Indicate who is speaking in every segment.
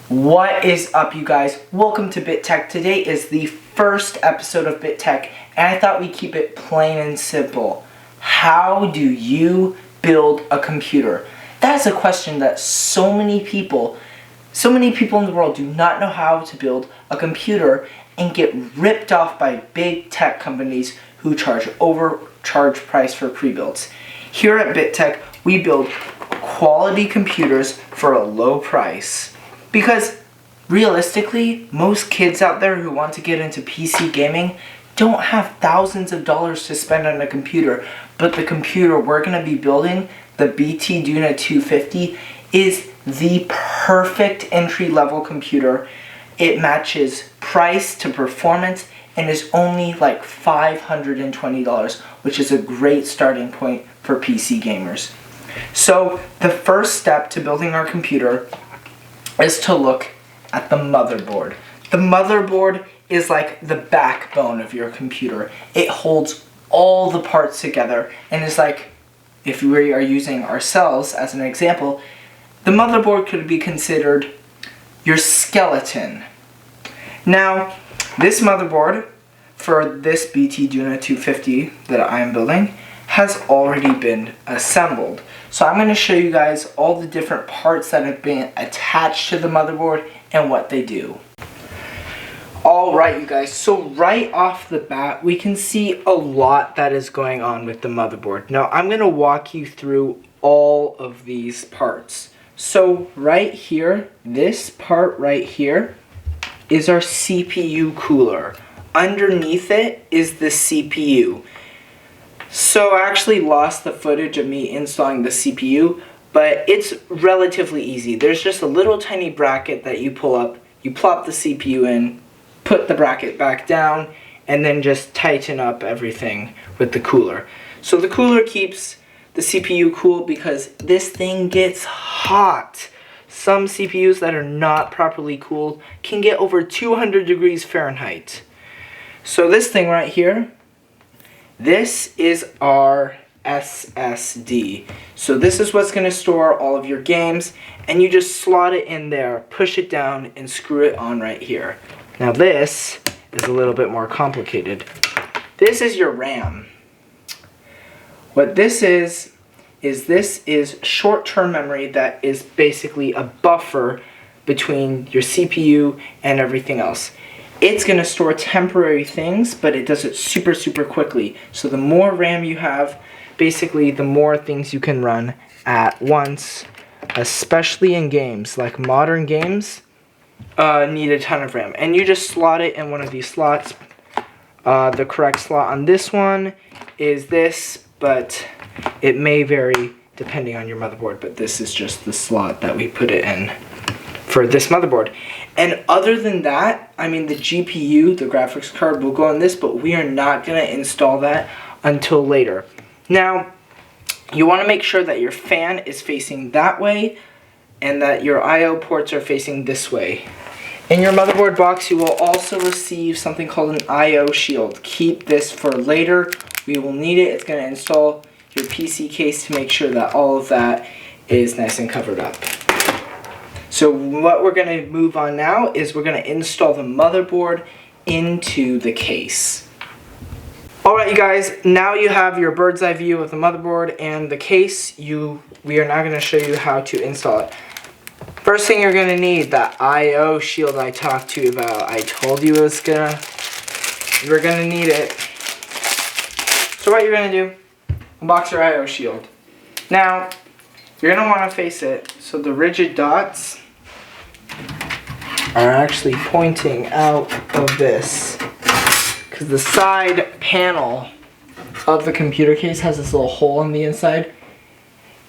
Speaker 1: What is up, you guys? Welcome to BitTech. Today is the first episode of BitTech, and I thought we'd keep it plain and simple. How do you build a computer? That's a question that so many people in the world do not know how to build a computer and get ripped off by big tech companies who charge overcharge price for pre-builds. Here at BitTech, we build quality computers for a low price. Because realistically, most kids out there who want to get into PC gaming don't have thousands of dollars to spend on a computer, but the computer we're going to be building, the BTDUNA 250, is the perfect entry-level computer. It matches price to performance and is only like $520, which is a great starting point for PC gamers. So the first step to building our computer is to look at the motherboard. The motherboard is like the backbone of your computer. It holds all the parts together and is like, if we are using ourselves as an example, the motherboard could be considered your skeleton. Now, this motherboard for this BTDUNA 250 that I am building has already been assembled. So I'm going to show you guys all the different parts that have been attached to the motherboard and what they do. Alright, you guys, so right off the bat we can see a lot that is going on with the motherboard. Now I'm going to walk you through all of these parts. So right here, this part right here is our CPU cooler. Underneath it is the CPU. So I actually lost the footage of me installing the CPU, but it's relatively easy. There's just a little tiny bracket that you pull up, you plop the CPU in, put the bracket back down, and then just tighten up everything with the cooler. So the cooler keeps the CPU cool because this thing gets hot. Some CPUs that are not properly cooled can get over 200 degrees Fahrenheit. So this thing right here, this is our SSD. So this is what's going to store all of your games, and you just slot it in there, push it down, and screw it on right here. Now this is a little bit more complicated. This is your RAM. What this is short-term memory that is basically a buffer between your CPU and everything else. It's going to store temporary things, but it does it super quickly. So the more RAM you have, basically the more things you can run at once, especially in games. Like modern games need a ton of RAM. And you just slot it in one of these slots. The correct slot on this one is this, but it may vary depending on your motherboard. But this is just the slot that we put it in for this motherboard. And other than that, I mean, the GPU, the graphics card, will go on this, but we are not going to install that until later. Now, you want to make sure that your fan is facing that way and that your I/O ports are facing this way. In your motherboard box, you will also receive something called an I/O shield. Keep this for later. We will need it. It's going to install your PC case to make sure that all of that is nice and covered up. So what we're going to move on now is we're going to install the motherboard into the case. Alright, you guys, now you have your bird's eye view of the motherboard and the case. We are now going to show you how to install it. First thing you're going to need, that I/O shield I talked to you about. I told you we're going to need it. So what you're going to do, unbox your I/O shield. Now, you're going to want to face it so the rigid dots are actually pointing out of this, because the side panel of the computer case has this little hole on the inside.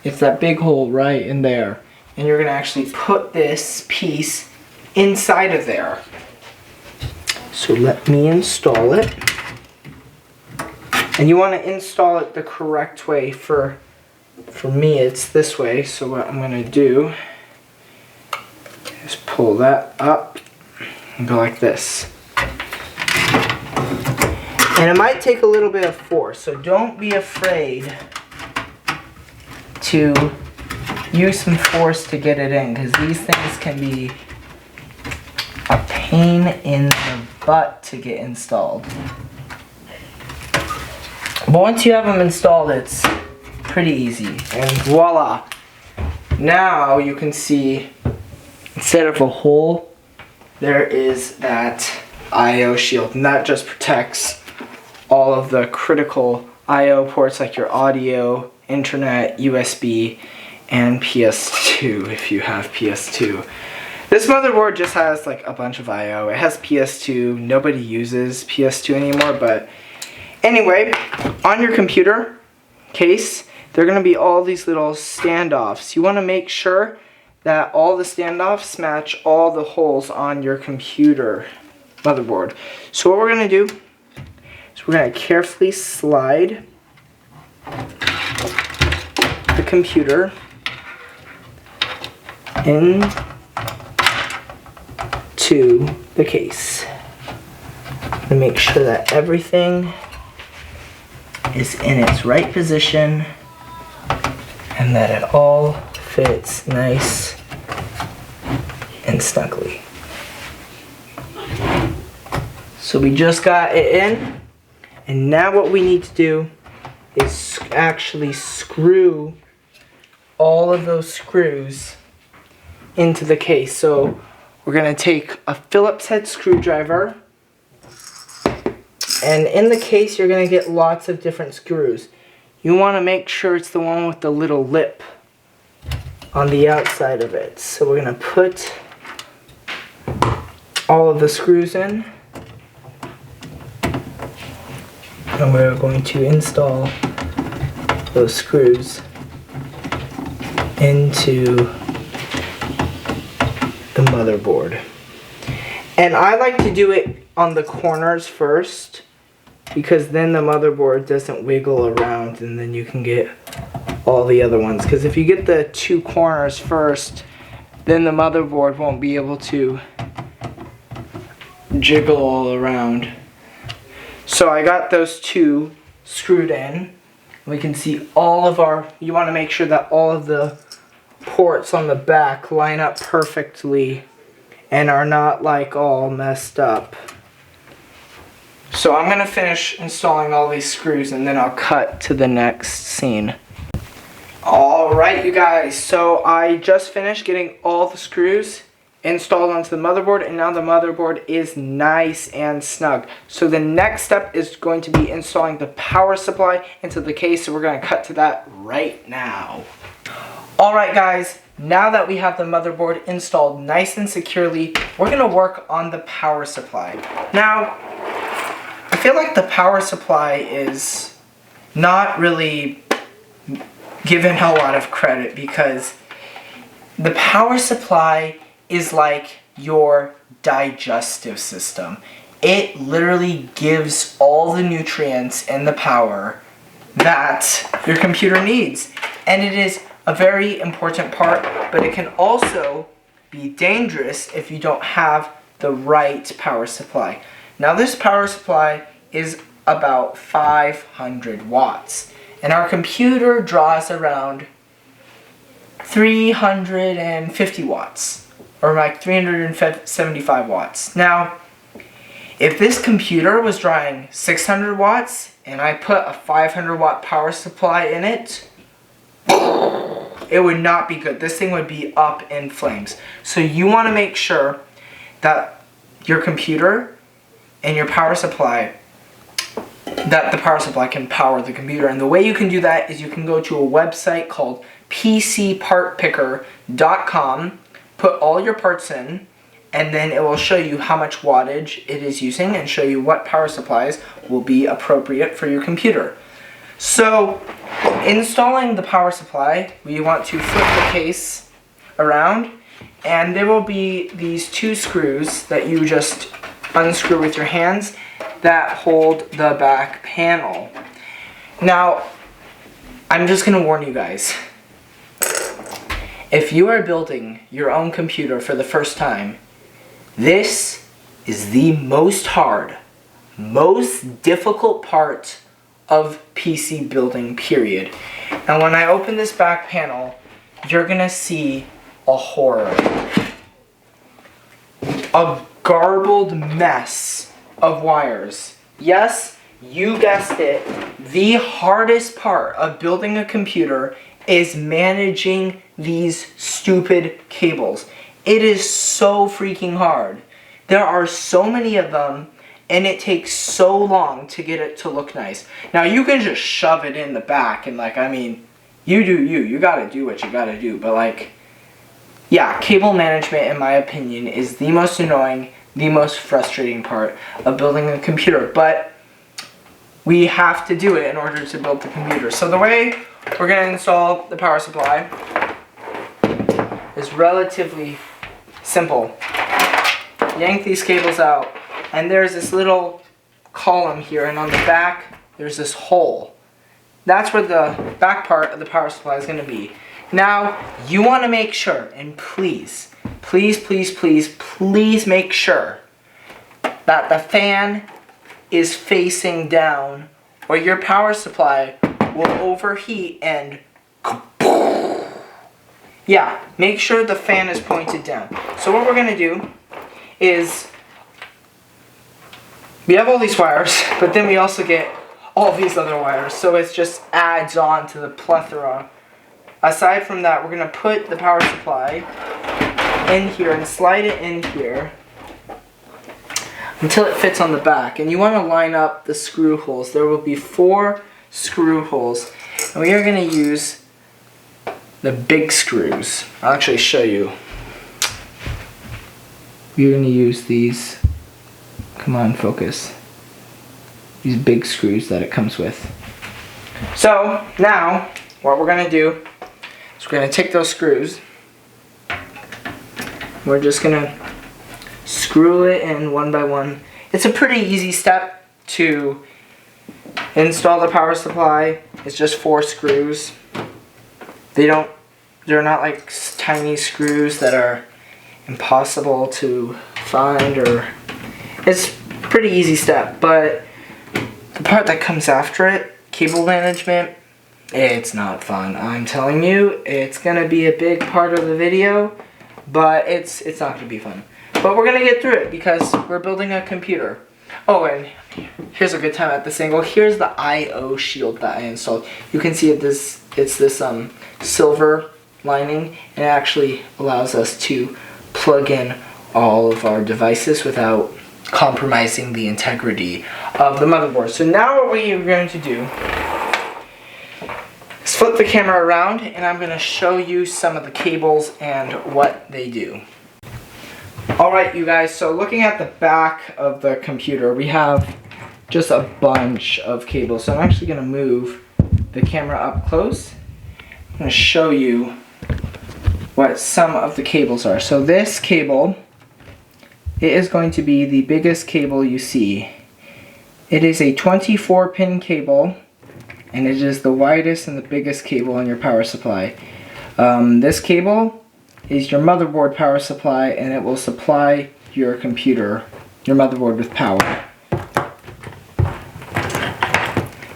Speaker 1: It's that big hole right in there, and you're going to actually put this piece inside of there. So let me install it, and you want to install it the correct way. For me, it's this way. So what I'm going to do is pull that up and go like this. And it might take a little bit of force, so don't be afraid to use some force to get it in, because these things can be a pain in the butt to get installed. But once you have them installed, it's pretty easy. And voila! Now you can see, instead of a hole, there is that I/O shield. And that just protects all of the critical I/O ports like your audio, internet, USB, and PS2 if you have PS2. This motherboard just has like a bunch of I/O. It has PS2. Nobody uses PS2 anymore, but anyway, on your computer case, there are going to be all these little standoffs. You want to make sure that all the standoffs match all the holes on your computer motherboard. So what we're going to do is we're going to carefully slide the computer into the case. To make sure that everything is in its right position and that it all fits nice and snugly. So we just got it in, and now what we need to do is actually screw all of those screws into the case. So we're going to take a Phillips head screwdriver, and in the case you're going to get lots of different screws. You want to make sure it's the one with the little lip on the outside of it. So we're going to put all of the screws in, and we're going to install those screws into the motherboard. And I like to do it on the corners first, because then the motherboard doesn't wiggle around and then you can get all the other ones. Because if you get the two corners first, then the motherboard won't be able to jiggle all around. So I got those two screwed in. We can see all of our, you want to make sure that all of the ports on the back line up perfectly and are not like all messed up. So I'm going to finish installing all these screws and then I'll cut to the next scene. Alright you guys, so I just finished getting all the screws installed onto the motherboard, and now the motherboard is nice and snug. So the next step is going to be installing the power supply into the case, so we're going to cut to that right now. Alright guys, now that we have the motherboard installed nice and securely, we're going to work on the power supply. Now, I feel like the power supply is not really given a lot of credit, because the power supply is like your digestive system. It literally gives all the nutrients and the power that your computer needs. And it is a very important part, but it can also be dangerous if you don't have the right power supply. Now this power supply is about 500 watts, and our computer draws around 350 watts, or like 375 watts. Now, if this computer was drawing 600 watts and I put a 500 watt power supply in it, it would not be good. This thing would be up in flames. So you want to make sure that your computer and your power supply, that the power supply can power the computer. And the way you can do that is you can go to a website called PCPartPicker.com, put all your parts in, and then it will show you how much wattage it is using and show you what power supplies will be appropriate for your computer. So, installing the power supply, we want to flip the case around, and there will be these two screws that you just unscrew with your hands that hold the back panel. Now, I'm just going to warn you guys. If you are building your own computer for the first time, this is the most hard, most difficult part of PC building, period. And when I open this back panel, you're gonna see a horror. A garbled mess of wires. Yes, you guessed it. The hardest part of building a computer is managing these stupid cables. It is so freaking hard. There are so many of them, and it takes so long to get it to look nice. Now, you can just shove it in the back, and like, I mean, you do you. You gotta do what you gotta do. But like, yeah, cable management, in my opinion, is the most annoying, the most frustrating part of building a computer. But we have to do it in order to build the computer. So the way we're gonna install the power supply is relatively simple. Yank these cables out, and there's this little column here, and on the back there's this hole. That's where the back part of the power supply is going to be. Now, you want to make sure, and please make sure that the fan is facing down, or your power supply will overheat and yeah, make sure the fan is pointed down. So what we're going to do is, we have all these wires, but then we also get all these other wires, so it just adds on to the plethora. Aside from that, we're going to put the power supply in here and slide it in here until it fits on the back. And you want to line up the screw holes. There will be 4 screw holes, and we are going to use the big screws. I'll actually show you. We're going to use these, come on, focus, these big screws that it comes with. So now what we're going to do is we're going to take those screws, we're just going to screw it in one by one. It's a pretty easy step to install the power supply. It's just 4 screws. They're not like tiny screws that are impossible to find, or it's pretty easy step. But the part that comes after it, cable management, it's not fun. I'm telling you, it's gonna be a big part of the video, but it's not gonna be fun. But we're gonna get through it because we're building a computer. Oh, and here's a good time at this angle. Here's the I/O shield that I installed. You can see it's this silver lining, and it actually allows us to plug in all of our devices without compromising the integrity of the motherboard. So now what we are going to do is flip the camera around, and I'm going to show you some of the cables and what they do. Alright, you guys, so looking at the back of the computer, we have just a bunch of cables. So I'm actually going to move the camera up close. I'm going to show you what some of the cables are. So this cable, it is going to be the biggest cable you see. It is a 24-pin cable, and it is the widest and the biggest cable in your power supply. This cable is your motherboard power supply, and it will supply your computer, your motherboard, with power.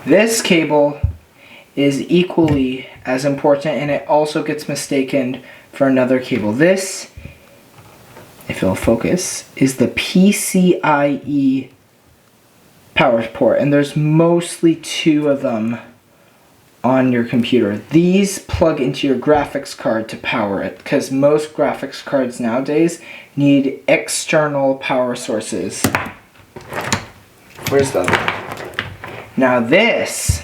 Speaker 1: This cable is equally as important, and it also gets mistaken for another cable. This, if it'll focus, is the PCIe power port, and there's mostly 2 of them on your computer. These plug into your graphics card to power it, because most graphics cards nowadays need external power sources. Where's the other one? Now this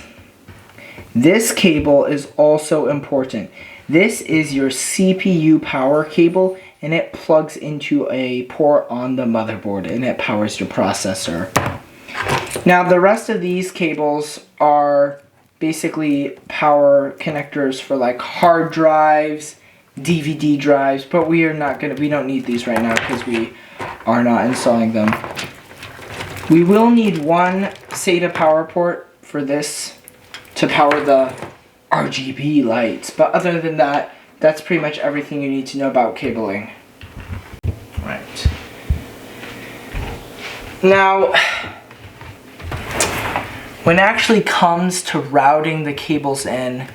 Speaker 1: cable is also important. This is your CPU power cable, and it plugs into a port on the motherboard, and it powers your processor. Now the rest of these cables are basically power connectors for like hard drives, DVD drives, but we don't need these right now because we are not installing them. We will need one SATA power port for this to power the RGB lights, but other than that, that's pretty much everything you need to know about cabling. Right. Now, when it actually comes to routing the cables in,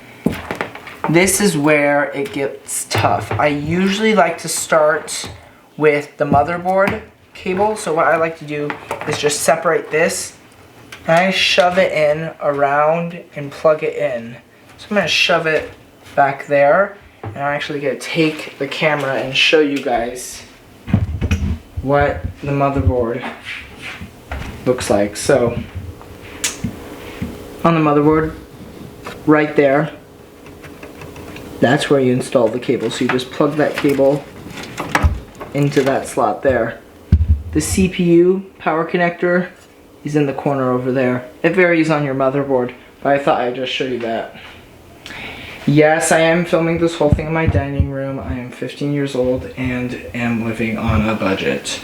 Speaker 1: this is where it gets tough. I usually like to start with the motherboard cable. So what I like to do is just separate this, and I shove it in around and plug it in. So I'm going to shove it back there, and I'm actually going to take the camera and show you guys what the motherboard looks like. So on the motherboard, right there, that's where you install the cable. So you just plug that cable into that slot there. The CPU power connector is in the corner over there. It varies on your motherboard, but I thought I'd just show you that. Yes, I am filming this whole thing in my dining room. I am 15 years old and am living on a budget.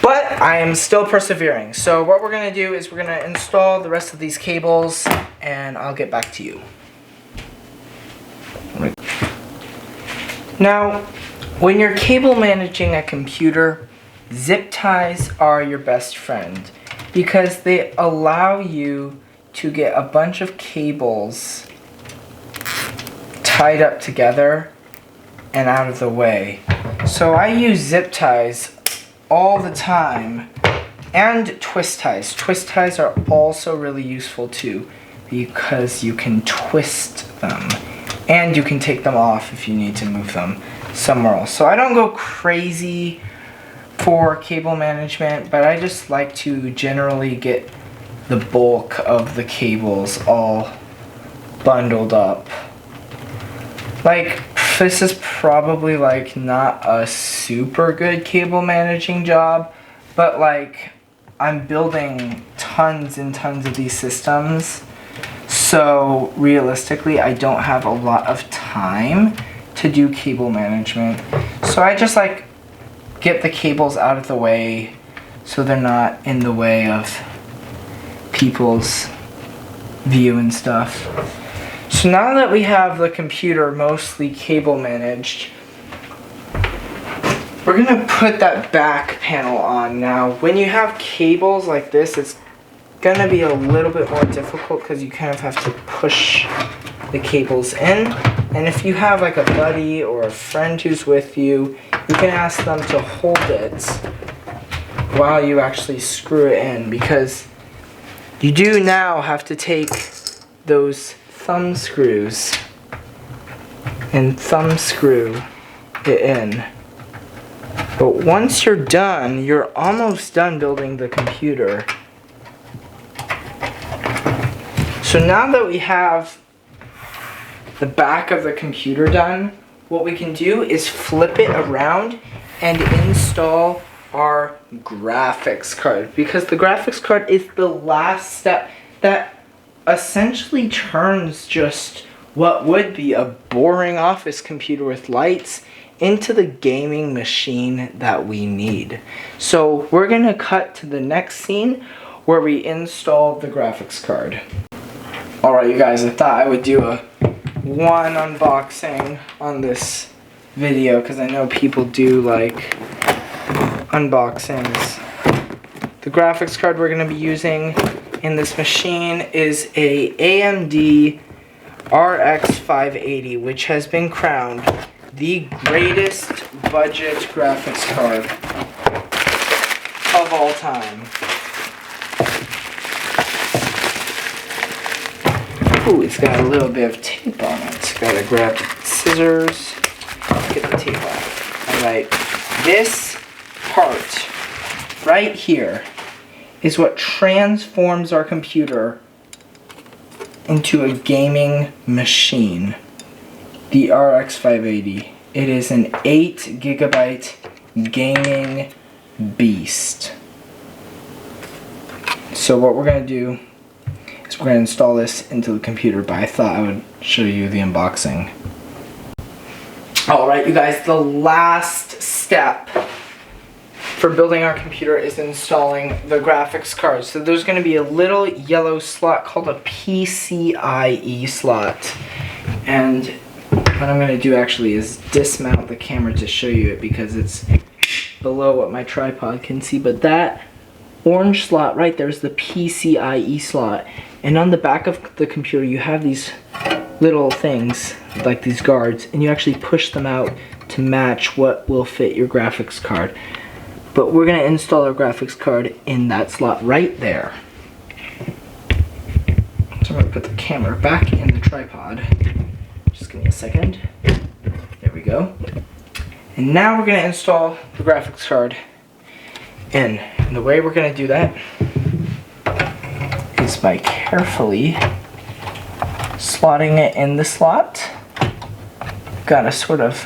Speaker 1: But I am still persevering. So what we're going to do is we're going to install the rest of these cables, and I'll get back to you. Now, when you're cable managing a computer, zip ties are your best friend because they allow you to get a bunch of cables tied up together and out of the way. So I use zip ties all the time, and twist ties. Twist ties are also really useful too because you can twist them and you can take them off if you need to move them somewhere else. So I don't go crazy for cable management, but I just like to generally get the bulk of the cables all bundled up. Like, this is probably like not a super good cable managing job, but like I'm building tons and tons of these systems, so realistically I don't have a lot of time to do cable management. So I just like get the cables out of the way so they're not in the way of people's view and stuff. So now that we have the computer mostly cable managed, we're gonna put that back panel on. Now, when you have cables like this, it's gonna be a little bit more difficult because you kind of have to push the cables in. And if you have like a buddy or a friend who's with you, you can ask them to hold it while you actually screw it in, because you do now have to take those thumb screws and thumb screw it in. But once you're done, you're almost done building the computer. So now that we have the back of the computer done, what we can do is flip it around and install our graphics card, because the graphics card is the last step that essentially turns just what would be a boring office computer with lights into the gaming machine that we need. So we're gonna cut to the next scene where we install the graphics card. Alright you guys, I thought I would do a one unboxing on this video because I know people do like unboxings. The graphics card we're going to be using in this machine is a AMD RX 580, which has been crowned the greatest budget graphics card of all time. Ooh, it's got a little bit of tape on it. Gotta grab scissors, get the tape off. Alright, this part right here is what transforms our computer into a gaming machine. The RX 580. It is an 8 gigabyte gaming beast. So what we're gonna do is we're gonna install this into the computer, but I thought I would show you the unboxing. Alright you guys, the last step for building our computer is installing the graphics card. So there's going to be a little yellow slot called a PCIe slot. And what I'm going to do actually is dismount the camera to show you it because it's below what my tripod can see. But that orange slot right there is the PCIe slot. And on the back of the computer you have these little things, like these guards, and you actually push them out to match what will fit your graphics card. But we're going to install our graphics card in that slot right there. So I'm going to put the camera back in the tripod. Just give me a second. There we go. And now we're going to install the graphics card in. And the way we're going to do that is by carefully slotting it in the slot. Gotta sort of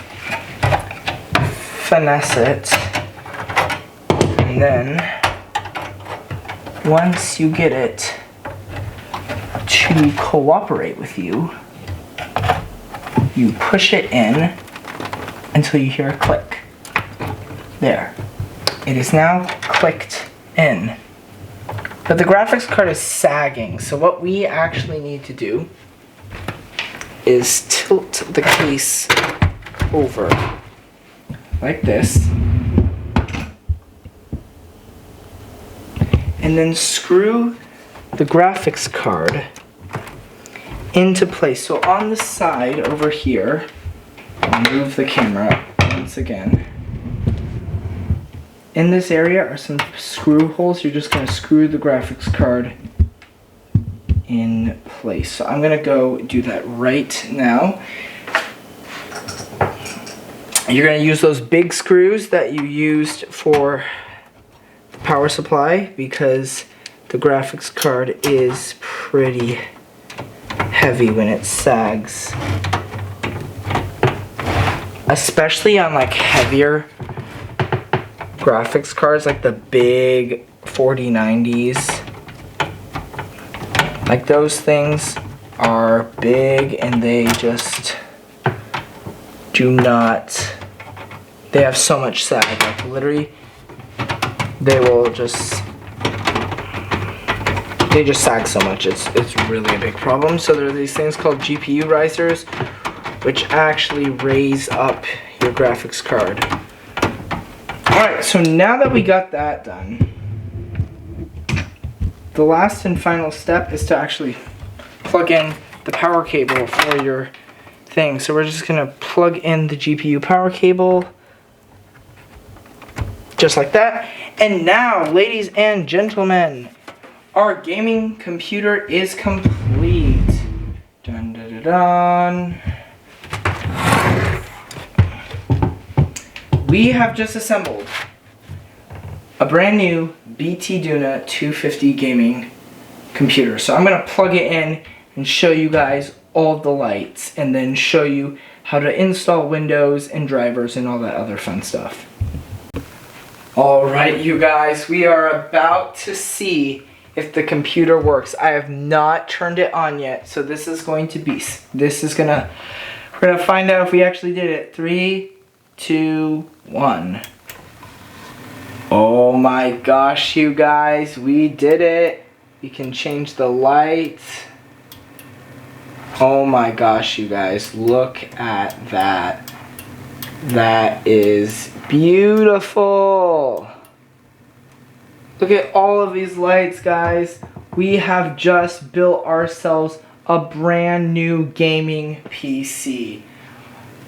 Speaker 1: finesse it. And then, once you get it to cooperate with you, you push it in until you hear a click. There. It is now clicked in. But the graphics card is sagging, so what we actually need to do is tilt the case over like this. And then screw the graphics card into place. So on the side over here, I'll move the camera once again. In this area are some screw holes. You're just going to screw the graphics card in place. So I'm going to go do that right now. You're going to use those big screws that you used for the power supply because the graphics card is pretty heavy when it sags. Especially on like heavier graphics cards, like the big 4090s. Like those things are big and they just do not, they have so much sag, like literally they just sag so much, it's really a big problem. So there are these things called GPU risers which actually raise up your graphics card. Alright, so now that we got that done, the last and final step is to actually plug in the power cable for your thing. So we're just going to plug in the GPU power cable, just like that. And now, ladies and gentlemen, our gaming computer is complete. Dun dun dun dun. We have just assembled a brand new BTDuna 250 gaming computer. So I'm going to plug it in and show you guys all the lights and then show you how to install Windows and drivers and all that other fun stuff. Alright you guys, we are about to see if the computer works. I have not turned it on yet, so we're gonna find out if we actually did it. 3, 2, 1. Oh my gosh, you guys, we did it. We can change the lights. Oh my gosh, you guys, look at that. That is beautiful. Look at all of these lights, guys. We have just built ourselves a brand new gaming PC.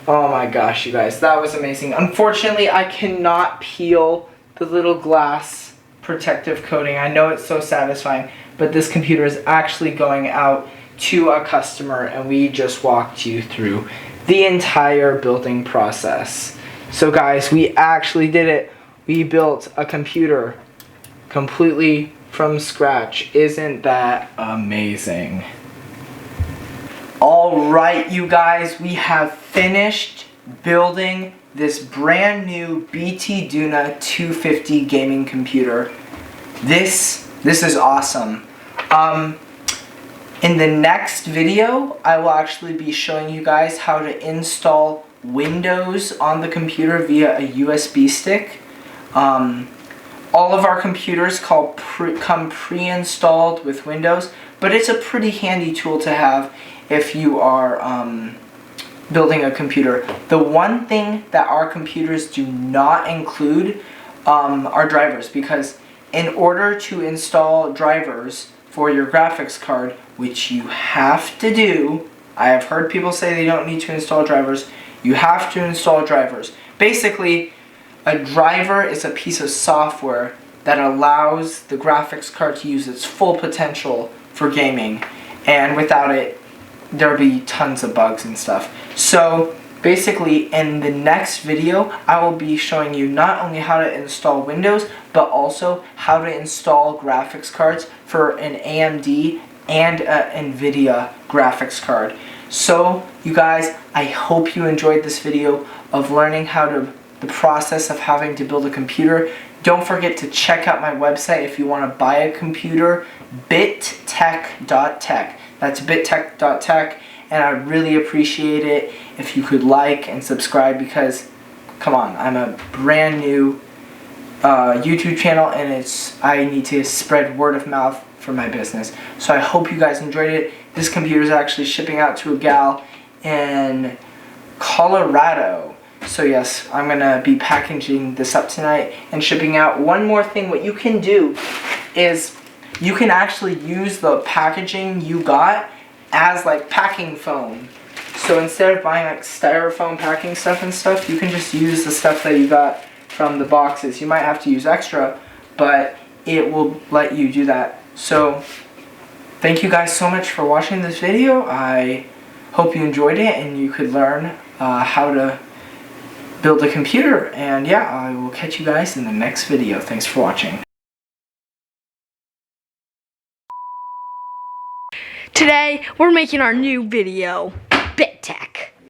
Speaker 1: Oh my gosh, you guys, that was amazing. Unfortunately, I cannot peel the little glass protective coating. I know it's so satisfying, but this computer is actually going out to a customer and we just walked you through the entire building process. So guys, we actually did it. We built a computer completely from scratch. Isn't that amazing? Alright you guys, we have finished building this brand new BTDuna 250 gaming computer. This is awesome. In the next video, I will actually be showing you guys how to install Windows on the computer via a USB stick. All of our computers come pre-installed with Windows, but it's a pretty handy tool to have if you are building a computer. The one thing that our computers do not include are drivers, because in order to install drivers for your graphics card, which you have to do, I have heard people say they don't need to install drivers. You have to install drivers. Basically, A driver is a piece of software that allows the graphics card to use its full potential for gaming, and without it there'll be tons of bugs and stuff. So basically in the next video I will be showing you not only how to install Windows but also how to install graphics cards for an AMD and an NVIDIA graphics card. So you guys, I hope you enjoyed this video of learning the process of having to build a computer. Don't forget to check out my website if you want to buy a computer, bittech.tech. That's bittech.tech, and I really appreciate it if you could like and subscribe because, come on, I'm a brand new YouTube channel and I need to spread word of mouth for my business. So I hope you guys enjoyed it. This computer is actually shipping out to a gal in Colorado. So yes, I'm going to be packaging this up tonight and shipping out. One more thing, what you can do is you can actually use the packaging you got as like packing foam. So instead of buying like styrofoam packing stuff and stuff, you can just use the stuff that you got from the boxes. You might have to use extra, but it will let you do that. So thank you guys so much for watching this video. I hope you enjoyed it and you could learn how to build a computer. And yeah, I will catch you guys in the next video. Thanks for watching.
Speaker 2: Today, we're making our new video.